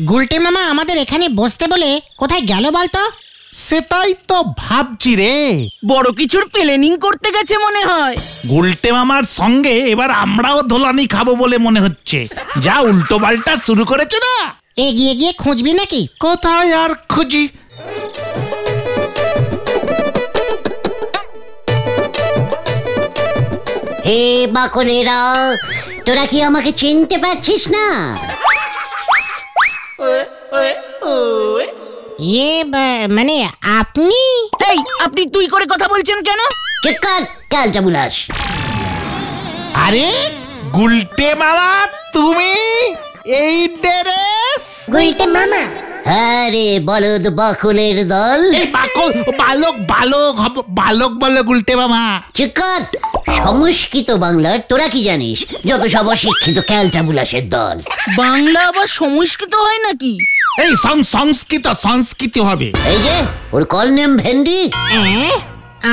গুলটে মামা আমাদের এখানে বসতে বলে কোথায় গেল বলতো? সেটাই তো ভাবছি রে, বড় কিছুর প্ল্যানিং করতে গেছে মনে হয়। গুলটে মামার সঙ্গে এবার আমরাও ধোলানি খাবো বলে মনে হচ্ছে। যা উল্টো পাল্টা শুরু করেছে না। এগিয়ে গিয়ে খুঁজবি নাকি? কোথায় আর খুঁজি? হে বাকলেরা, তোরা কি আমাকে চিনতে পারছিস না? মানে আপনি? এই আপনি তুই করে কথা বলছেন কেন? চুপ কর ক্যালটা বুলাস। আরে গুলটে মামা, তুমি এই ড্রেস? গুলটে মামা? আরে বলদ বাকলের দল। এই বালক বালক বলে গুলটে মামা। চুপ কর, সংস্কৃত বাংলার তোরা কি জানিস? যত সব অশিক্ষিত ক্যালটা বুলাসের দল। বাংলা আবার সংস্কৃত হয় নাকি? এই সংস্কৃত হবে। এই যে ওর কল নেম ভেন্ডি।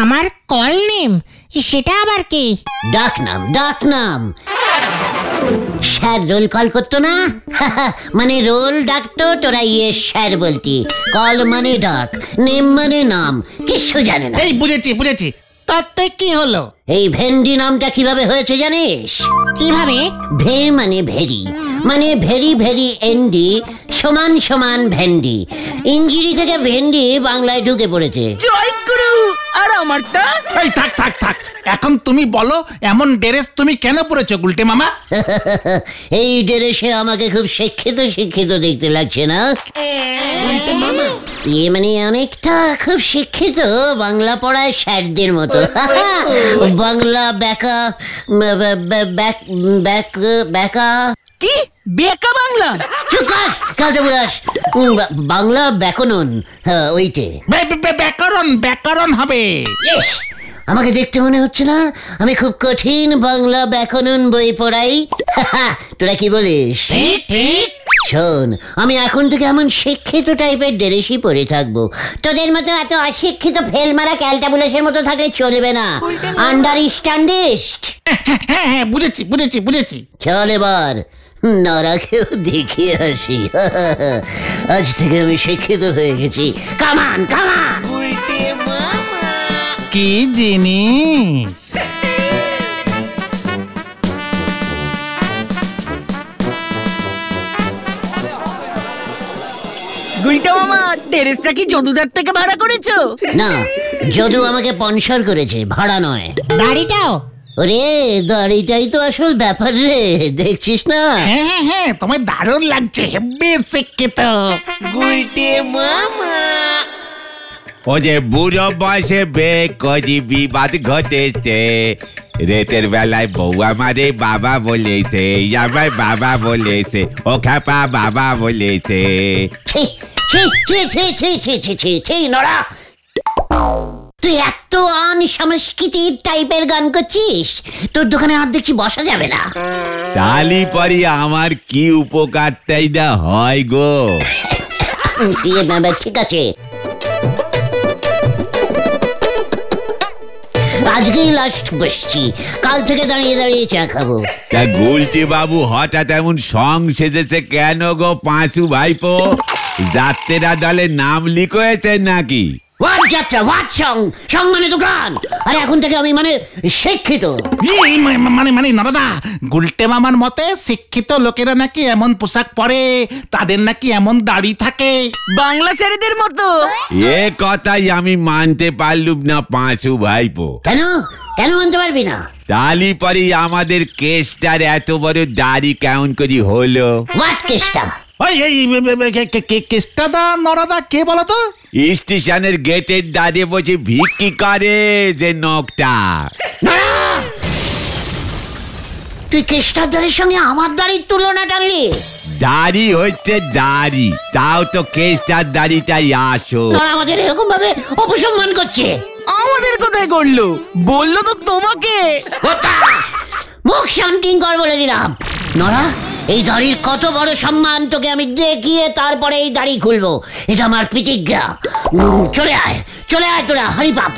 আমার কল নেম? সেটা আবার কি? ডাক নাম। স্যার রোল কল করতো না? মানে রোল ডাকতো, তোরা ইয়ে স্যার বলতি। কল মানে ডাক, নেম মানে নাম, কিছু জানে না। এই বুঝেছি। তাতে কি হলো? এই ভেন্ডি নামটা কিভাবে হয়েছে জানিস? কিভাবে? ভে মানে ভেরি, মানে ভেরি ভেরি এন্ডি সমান সমান ভেন্ডি। ইংরেজি থেকে ভেন্ডি বাংলায় ঢুকে পড়েছে। জয় গুরু। আর আমারটা? এই থাক। এখন তুমি বলো, এমন ড্রেস তুমি কেন পরেছো গুলটে মামা? এই ড্রেসে আমাকে খুব শিক্ষিত দেখতে লাগছে না? মানে অনেকটা খুব শিক্ষিত, বাংলা পড়ায় স্যারদের মতো। বাংলা বেকা কি বেকা বাংলা? চুপ কর কাজে বলাস। বাংলা ব্যাকরণ, ওইটে ব্যাকরণ হবে। আমাকে দেখতে মনে হচ্ছে না আমি খুব কঠিন বাংলা ব্যাকরণ বই পড়াই? তোরা কি বলিস? ঠিক। শোন, আমি এখন থেকে এমন শিক্ষিত টাইপের ড্রেসই পরে থাকবো। তোদের মতো এত অশিক্ষিত ফেল মারা ক্যালটাবুলাসের মতো থাকলে চলবে না। আন্ডারস্ট্যান্ডিস্ট? হ্যাঁ বুঝেছি। চল এবার নরাকেও দেখিয়ে আসি। আজ থেকে আমি শিক্ষিত হয়ে গেছি। কামান। কি জিনিস? গুলটা মামা, ড্রেসটা কি যদুদার থেকে ভাড়া করেছো? না, যদু আমাকে স্পন্সর করেছে, ভাড়া নয়। দাড়িটাও? ওরে দাড়িটাই তো আসল ব্যাপার রে, দেখছিস না? হ্যাঁ তোমায় দারুণ লাগছে, হেব্বি শিক্ষিত। গুলটে মামা। ও যে বুড়ো বয়সে বেকরি বিবাদ ঘটেছে। রাতের বেলায় বউ আমারে বাবা বলেছে, আমায় বাবা বলেছে, ও খাপা বাবা বলেছে। নড়া, তুই এত আনসংস্কৃতির টাইপের গান করছিস, তোর দোকানে আর দেখছি বসা যাবে না। তালি পরি আমার কি উপকারটাই না হয় গো। ঠিক আছে, আজকেই লাস্ট বসছি, কাল থেকে দাঁড়িয়ে চা খাবো। তা গুলটি বাবু হঠাৎ এমন সং সেজেছে কেন গো পাঁচু ভাইপো? যাত্রীরা দলে নাম লিখেছে নাকি? হোয়াট যাত্রা, হোয়াট সং? সং মানে দোকান। আরে এখন থেকে আমি মানে শিক্ষিত। মানে নরদা, গুলটে মামার মতে শিক্ষিত লোকেরা নাকি এমন পোশাক পরে, তাদের নাকি এমন দাড়ি থাকে বাংলা ছেলেদের মতো। এ কথাই আমি মানতে পারলুম না পাঁচু ভাইপো। কেন মানতে পারবি না? তালি পরি আমাদের কেসটার এত বড় দাড়ি কেমন করি হলো? হোয়াট কেসটা? কেষ্টাদা নরাদা কে বলতো? স্টেশনের গেটের দাঁড়িয়ে বসে ভিক্ষি করে যে নকটা। তুই কেষ্টার দাড়ির সঙ্গে আমার দাড়ির তুলনা টানলি? দাড়ি হচ্ছে দাড়ি, তাও তো কেষ্টার দাড়িটাই আসো। আমাদের এরকম ভাবে অপসম্মান করছে। আমাদের কোথায় করলো? বললো তো তোমাকে। মুখ শান্তি কর বলে দিলাম। নরা, এই দাড়ির কত বড় সম্মান তোকে আমি দেখিয়ে তারপরে এই দাড়ি খুলবো, এটা আমার প্রতিজ্ঞা। চলে আয় তোরা,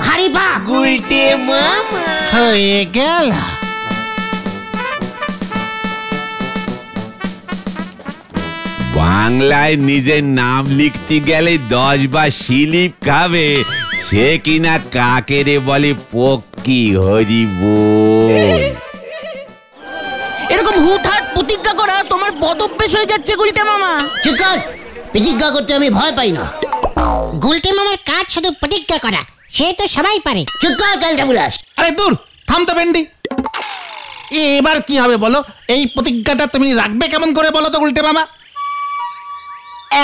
হারি পাপ। গুলটে মামা। হয়ে গেল। বাংলায় নিজের নাম লিখতে গেলে 10 বার স্লিপ খাবে, সে কিনা কাকেরে বলে পক্ষী। হরি বল। এরকম হুটহাট প্রতিজ্ঞা করা তোমার বদভ্যাস হয়ে যাচ্ছে গুলটে মামা। ঠিক আছে, প্রতিজ্ঞা করতে আমি ভয় পাই না। গুলটে মামার কাজ শুধু প্রতিজ্ঞা করা, সে তো সবাই পারে। চুপ কর ক্যালটা বুলাস। আরে দূর, থাম তো ভেন্ডি। এবার কি হবে বলো? এই প্রতিজ্ঞাটা তুমি রাখবে কেমন করে বলো তো গুলটে মামা?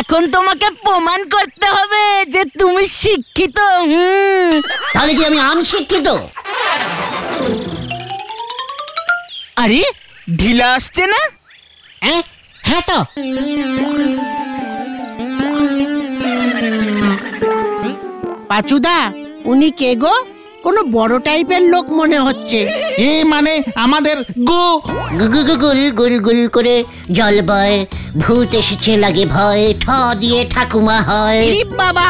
এখন তোমাকে প্রমাণ করতে হবে যে তুমি শিক্ষিত। তাহলে কি আমি আনশিক্ষিত? আরে ঢিলা আসছে না? হ্যাঁ তো। পাচুদা, উনি কে গো? কোনো বড় টাইপের লোক মনে হচ্ছে। এ মানে আমাদের গুল গুল গুল করে জল বয়, ভূত এসেছে লাগে ভয়, ঠ দিয়ে ঠাকুমা হয়। আরে বাবা,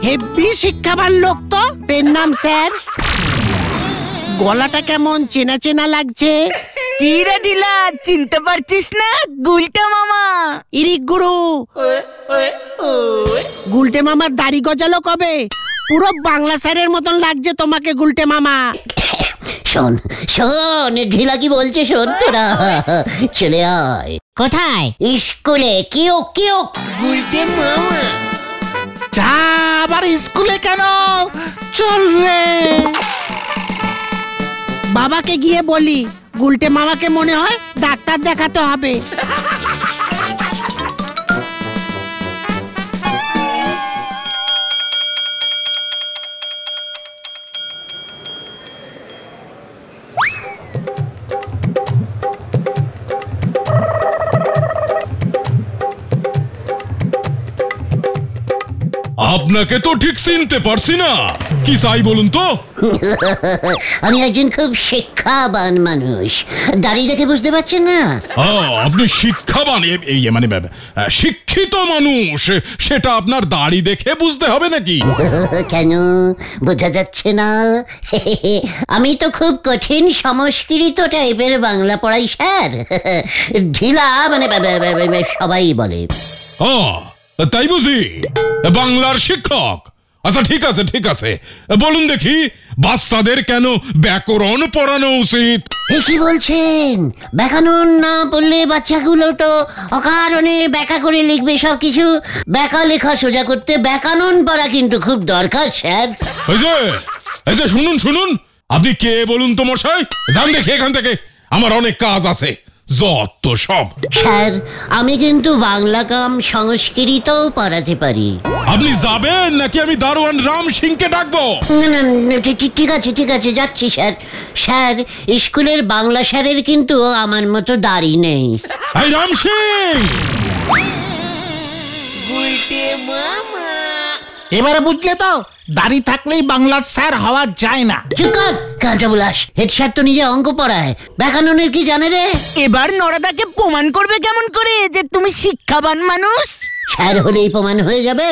হেভি শিক্ষাবান লোক তো। পেন নাম স্যার। গলাটা কেমন চেনা চেনা লাগছে। কি রে ঢিলা, চিনতে পারছিস না? গুলটে মামা। ইরি গুরু, গুলটে মামার দাড়ি গজালো কবে? পুরো বাংলা স্যারের মতন লাগছে তোমাকে গুলটে মামা। শোন শোন, ঢিলা কি বলছে শোন তোরা। চলে আয়। কোথায়? স্কুলে। কিও কিও। গুলটে মামা। যা, আবার স্কুলে কেন? চল রে। বাবাকে গিয়ে বলি গুলটে মামাকে মনে হয় ডাক্তার দেখাতে হবে। আপনাকে তো ঠিক চিনতে পারছি না, কি চাই বলুন তো? আমি একজন খুব শিক্ষাবান মানুষ, দাড়ি দেখে বুঝতে পারছেন না? আপনি শিক্ষাবান, মানে শিক্ষিত মানুষ, সেটা আপনার দাড়ি দেখে বুঝতে হবে নাকি? কেন বোঝা যাচ্ছে না? আমি তো খুব কঠিন সংস্কৃত টাইপের বাংলা পড়াই স্যার। ঢিলা মানে সবাই বলে। তাই বুঝি? বাংলার শিক্ষক? আচ্ছা ঠিক আছে ঠিক আছে, বলুন দেখি বাচ্চাদের কেন ব্যাকরণ পড়ানো উচিত? কি বলছেন? ব্যাকরণ না পড়লে বাচ্চাগুলো তো অকারণে ব্যাকা করে লিখবে সবকিছু। ব্যাকা লেখা সোজা করতে ব্যাকরণ পড়া কিন্তু খুব দরকার স্যার। এই যে শুনুন শুনুন, আপনি কে বলুন তো মশাই? যান দেখি এখান থেকে, আমার অনেক কাজ আছে। যত সব। স্যার, আমি কিন্তু বাংলা কাম সংস্কৃতও পড়াতে পারি। আপনি যাবেন নাকি আমি দারোয়ান রাম সিংকে ডাকবো? না ঠিক আছে ঠিক আছে, যাচ্ছি স্যার। স্যার, স্কুলের বাংলা স্যারের কিন্তু আমার মতো দাড়ি নেই। এই রাম সিং! গুলটে মামা। এবারে বুঝলে তো, দাড়ি থাকলেই বাংলার স্যার হওয়া যায় না। চুপ কর কাঁটা বুলাস। হেড স্যার তো নিজে অঙ্ক পড়ায়, ব্যাকরণের কি জানে রে? এবার নরাদাকে প্রমাণ করবে কেমন করে যে তুমি শিক্ষাবান মানুষ? স্যার হলেই প্রমাণ হয়ে যাবে।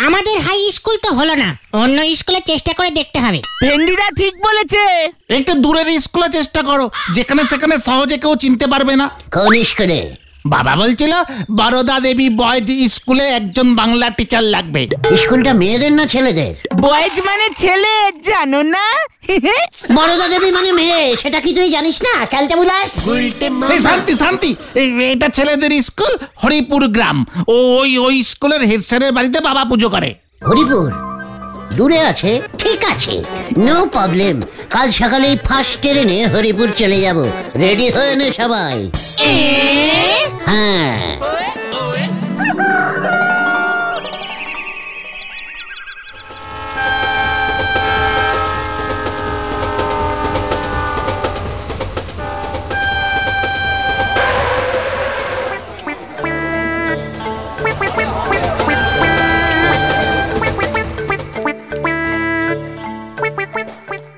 আমাদের হাই স্কুল তো হলো না, অন্য স্কুলে চেষ্টা করে দেখতে হবে। ভেন্ডিরা ঠিক বলেছে। একটু দূরের স্কুলে চেষ্টা করো, যেখানে সেখানে সহজে কেউ চিনতে পারবে না। কোন স্কুলে? বাবা বলছিল বরদা দেবী বয়েজ স্কুলে একজন বাংলা টিচার লাগবে। স্কুলটা মেয়েদের না ছেলেদের? বয়েজ মানে ছেলে, জানো না? বরদা দেবী মানে মেয়ে, সেটা কি তুই জানিস না ক্যালটা বুলাস? গুলটে এই মামা। শান্তি শান্তি, এটা ছেলেদের স্কুল, হরিপুর গ্রাম। ওই স্কুলের হেড স্যারের বাড়িতে বাবা পুজো করে। হরিপুর দূরে আছে, ঠিক আছে, নো প্রবলেম। কাল সকালেই ফার্স্ট ট্রেনে হরিপুর চলে যাব। রেডি হয়ে নে সবাই। হ্যাঁ।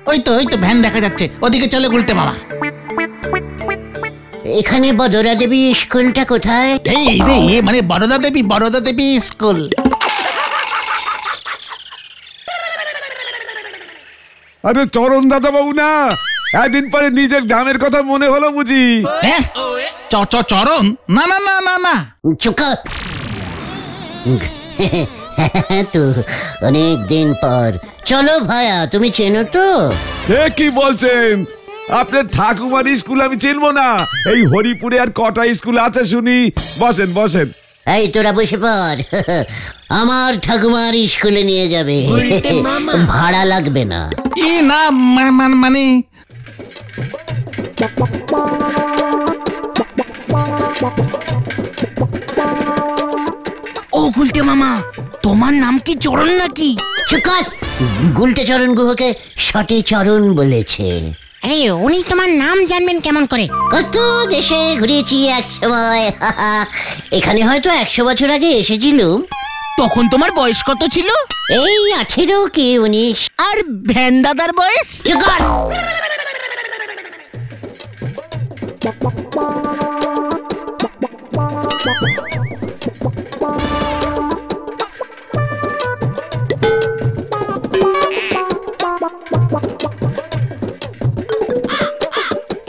ওই তো ভ্যান দেখা যাচ্ছে, ওদিকে চলে গুলটে মামা। এখানে বদরা দেবী স্কুলটা কোথায়? এই রে, মানে বরদা দেবী স্কুল। আরে চরণ দাদা বাবু না, একদিন পরে নিজের গ্রামের কথা মনে হলো বুঝি? হ্যাঁ, চরণ? না না না না না। চুপ কর। তো অনেক দিন পর। চলো ভায়া, তুমি চেনো তো? এ কি বলছেন? আপনার ঠাকুমার স্কুল আমি চিনবো না? এই হরিপুরে আর কটা স্কুল আছে শুনি? বসেন বসেন। এই তোরা বসে পড়। আমার ঠাকুমার স্কুলে নিয়ে যাবে, ভাড়া লাগবে না। ই না মানে ও গুলটে মামা, তোমার নাম কি চরণ নাকি? চুকার, গুলটে চরণ গুহকে সটে চরণ বলেছে। আরে উনি তোমার নাম জানবেন কেমন করে? কত দেশে ঘুরেছি এক সময়। এখানে হয়তো 100 বছর আগে এসেছিলুম। তখন তোমার বয়স কত ছিল? এই 18 কি 19। আর ভ্যান দাদার বয়স? চুকার।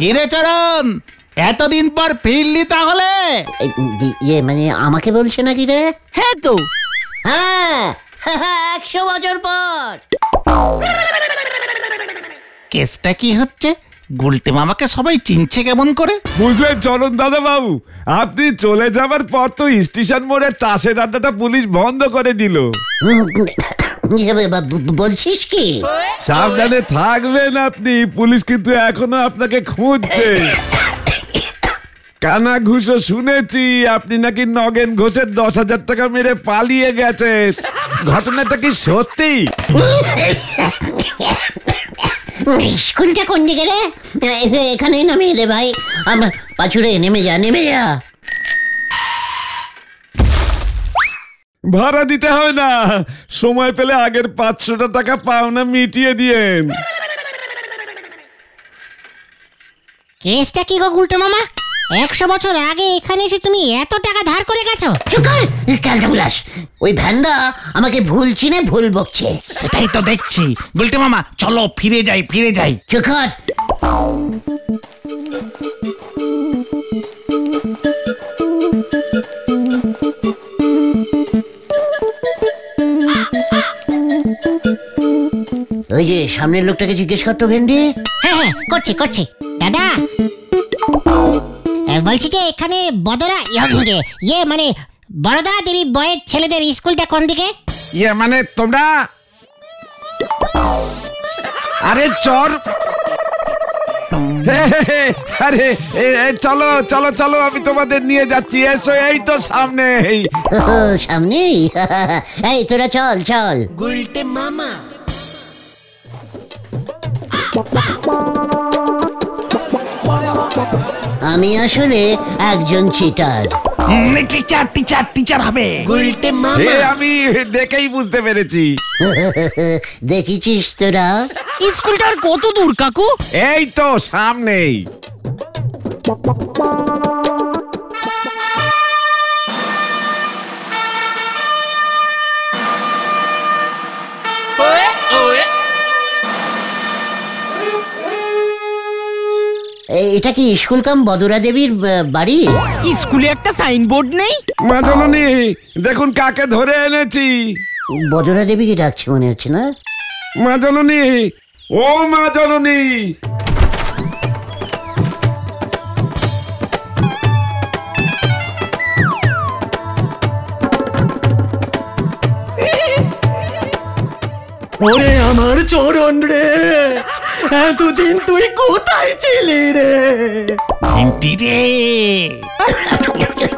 কিরে চরণ, এতদিন পর ফিরলি তাহলে? ইয়ে মানে আমাকে বলছে নাকি রে? হ্যাঁ তো। হ্যাঁ, 100 বছর পর। কেসটা কি হচ্ছে? গুলটে মামাকে সবাই চিনছে কেমন করে? বুঝলেন চরণ দাদা বাবু, আপনি চলে যাবার পর তো স্টেশন মোড়ে তাসের আড্ডাটা পুলিশ বন্ধ করে দিল। বলছিস কি? সাবধানে থাকবেন আপনি, পুলিশ কিন্তু এখনো আপনাকে খুঁজছে। কানা ঘুষো শুনেছি আপনি নাকি নগেন ঘোষের 10,000 টাকা মেরে পালিয়ে গেছেন। ঘটনাটা কি সত্যি? স্কুলটা কোন দিকে রে? এখানেই নামিয়ে দে ভাই। আমরা পাছুরে, নেমে যা নেমে যা। ভাড়া দিতে হবে না, সময় পেলে আগের 500 টাকা পাওনা মিটিয়ে দিয়েন। কেসটা কি গো গুলটে মামা? 100 বছর আগে এখানে এসে তুমি এত টাকা ধার করে গেছো? চুকার ক্যালটাবুলাস, ওই ভ্যানদা আমাকে ভুল চিনে ভুল বকছে। সেটাই তো দেখছি। গুলটে মামা চলো ফিরে যাই। চুকার। ওই যে সামনের লোকটাকে জিজ্ঞেস করতো ভেন্ডি। হ্যাঁ করছি। দাদা বলছি যে এখানে বদরা ইয়ে মানে বড়দা দেবী বয়ের ছেলেদের স্কুলটা কোন দিকে? ইয়ে মানে তোমরা, আরে চর, আরে চলো চলো চলো, আমি তোমাদের নিয়ে যাচ্ছি। এসো, এই তো সামনে। সামনেই? এই তোরা চল চল। গুলটে মামা। আমি আসলে একজন চিটার। টিচার হবে। গুলটে মামা। আমি দেখেই বুঝতে পেরেছি। দেখেছিস তোরা? স্কুলটার কত দূর কাকু? এই তো সামনেই। এটা কি স্কুল কাম বদরা দেবীর বাড়ি? স্কুলে একটা সাইনবোর্ড নেই? মা জননী, দেখুন কাকে ধরে এনেছি। বদরা দেবীকে ডাকছে মনে হচ্ছে না? মা জননী, ও মা জননী। ওরে আমার চরণ রে, এতদিন তুই কোথায় ছিলি রে?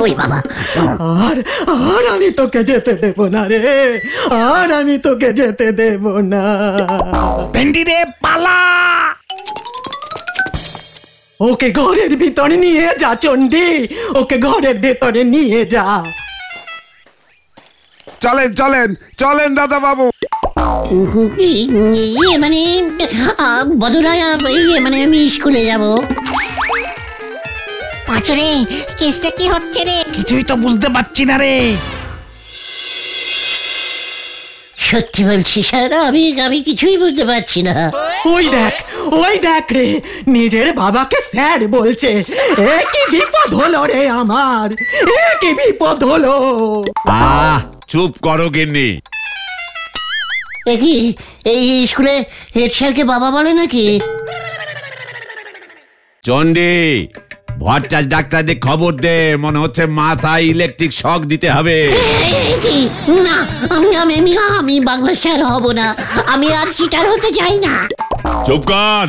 ওই বাবা, আর আমি তোকে যেতে দেব না রে, আর আমি তোকে যেতে দেব না। ভেন্ডি রে পালা। ওকে ঘরের ভিতরে নিয়ে যা চন্ডী, ওকে ঘরের ভিতরে নিয়ে যা। চলেন চলেন চলেন দাদা বাবু। ইয়ে মানে বদরা, মানে আমি স্কুলে যাব। পাঁচরে কেসটা কি হচ্ছে রে? কিছুই তো বুঝতে পারছি না রে। সত্যি বলছি স্যার, আমি কিছুই বুঝতে পারছি না। ওই দেখ রে, নিজের বাবাকে স্যার বলছে। এ কি বিপদ হলো রে আমার, এ কি বিপদ হলো। চুপ করো গিন্নি। কি এই স্কুলে হেড স্যারকে বাবা বলে নাকি? চন্ডি, ভট্টাচ ডাক্তারদের খবর দে, মনে হচ্ছে মাথায় ইলেকট্রিক শক দিতে হবে। না, আমি বাংলা স্যার হব না, আমি আর চিটার হতে চাই না। চুপ কর।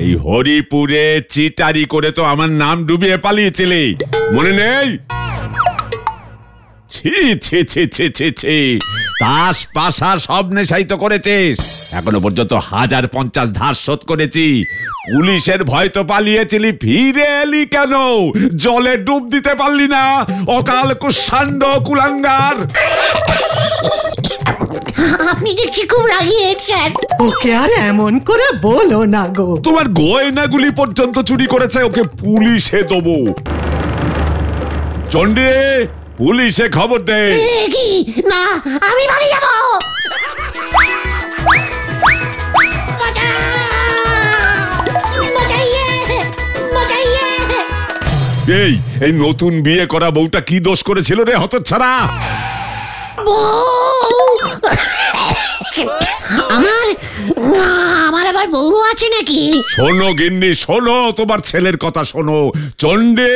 এই হরিপুরে চিটারি করে তো আমার নাম ডুবিয়ে পালিয়েছিলি, মনে নেই? ছি ছি ছি ছি ছি ছি, তাস পাশা সব নেশাই তো করেছিস। এখনো পর্যন্ত 1050 ধার শোধ করেছি। পুলিশের ভয় তো পালিয়েছিলি, ফিরে এলি কেন? জলে ডুব দিতে পারলি না? অকাল কুষাণ্ড কুলাঙ্গার। আপনি দেখছি খুব রাগী হেড স্যার। ওকে আর এমন করে বলো না গো। তোমার গয়নাগুলি পর্যন্ত চুরি করেছে, ওকে পুলিশে দেবো। চন্ডী, পুলিশে খবর দে। না, আমি বাড়ি যাব। এই নতুন বিয়ে করা বউটা কি দোষ করেছিল রে হতচ্ছাড়া? আমার আবার বউ আছে নাকি? শোনো গিন্নি, শোনো, তোমার ছেলের কথা শোনো। চন্ডে,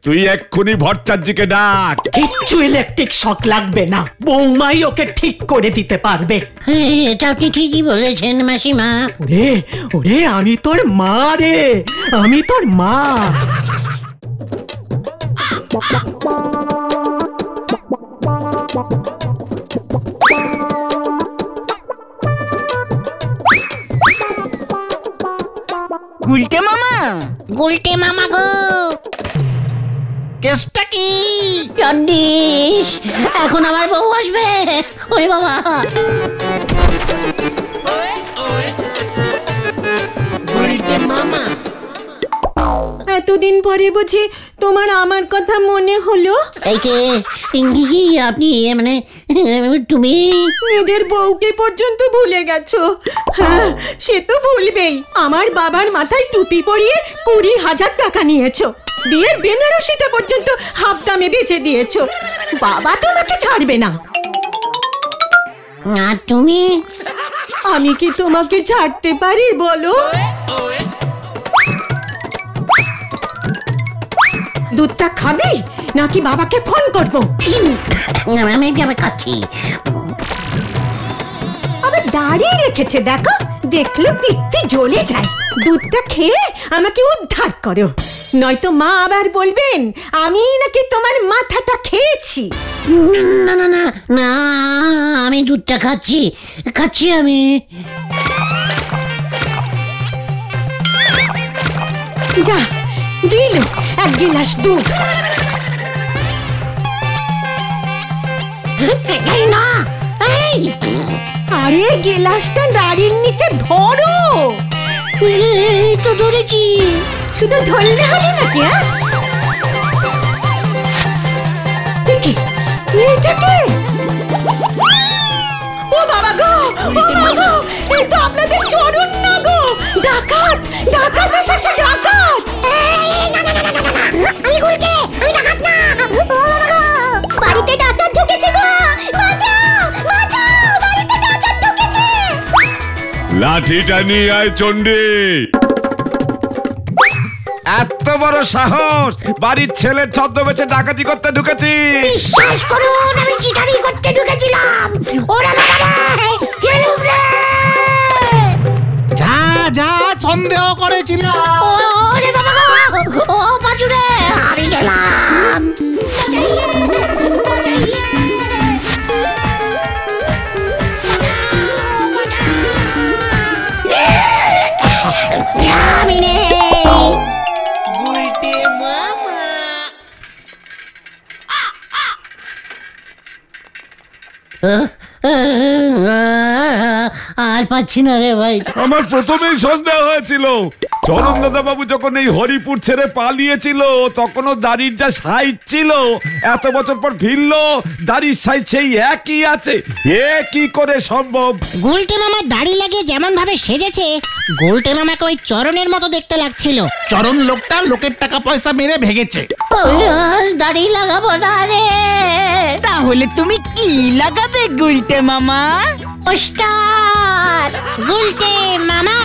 তুই এক্ষুনি ভট্টাচার্যকে ডাক। কিচ্ছু ইলেকট্রিক শক লাগবে না, বৌমাই ওকে ঠিক করে দিতে পারবে। এটা আপনি ঠিকই বলেছেন মাসিমা। ওরে আমি তোর মা রে, আমি তোর মা। গুলটে মামা, গুলটে মামা গো, কেসটা কি? চন্ডিস, এখন আমার বউ আসবে। ওরে বাবা। গুলটে মামা। এতদিন পরে বুঝি তোমার আমার কথা মনে হলো? এই কে আপনি? মানে তুমি নিজের বউকে পর্যন্ত ভুলে গেছো? হ্যাঁ, সে তো ভুলবেই। আমার বাবার মাথায় টুপি পরিয়ে 20,000 টাকা নিয়েছো, বিয়ের বেনারসিটা পর্যন্ত হাফ দামে বেচে দিয়েছো। বাবা তোমাকে ছাড়বে না। আর তুমি? আমি কি তোমাকে ছাড়তে পারি বলো? দুধটা খাবি নাকি বাবাকে ফোন করবো? আমি খাচ্ছি। আবার দাঁড়িয়ে রেখেছে দেখো, দেখলে পিত্তি জ্বলে যায়। দুধটা খেয়ে আমাকে উদ্ধার করো, নয়তো মা আবার বলবেন আমি নাকি তোমার মাথাটা খেয়েছি। না না না না, আমি দুধটা খাচ্ছি আমি। যা দিল 1 গিলাস দুধ। না, আরে গিলাসটা দাঁড়ির নিচে ধরো। এই তো ধরেছি। শুধু ধরলে হবে নাকি? এটাকে ও বাবা গো, এই তো আপনাদের চরণ না গো, ডাকাত এসেছে, ডাকাত। আমি গুলটে, আমি ডাকাত না। ও বাবা গো, বাড়িতে ডাকাত ঢুকেছে গো, বাঁচাও বাঁচাও, বাড়িতে ডাকাত ঢুকেছে। লাঠিটা নিয়ে আয় চন্ডী। এত বড় সাহস, বাড়ির ছেলের ছদ্মবেশে ডাকাতি করতে ঢুকেছি? বিশ্বাস করুন, আমি চিটারি করতে ঢুকেছিলাম। ওরা বাবা রে, গেলুম রে। যা সন্দেহ করেছিল। ওরে বাবা গো, ও পাচুরে, আমি গেলাম। আমি নেই। গুলটে মামা। আর পাচ্ছি না রে ভাই। আমার প্রথমেই সন্দেহ হয়েছিল, চরণ দাদা বাবু যখন এই হরিপুর ছেড়ে পালিয়েছিল তখনও দাড়ির যা সাইজ ছিল, এত বছর পর ফিরলো দাড়ির সাইজ সেই একই আছে। এ কি করে সম্ভব? গুলটে মামা দাড়ি লাগিয়ে যেমন ভাবে সেজেছে, গুলটে মামাকে ওই চরণের মতো দেখতে লাগছিল। চরণ লোকটা লোকের টাকা পয়সা মেরে ভেগেছে। দাড়ি লাগাবো না রে। তাহলে তুমি কি লাগাবে গুলটে মামা? পোস্টার। গুলটে মামা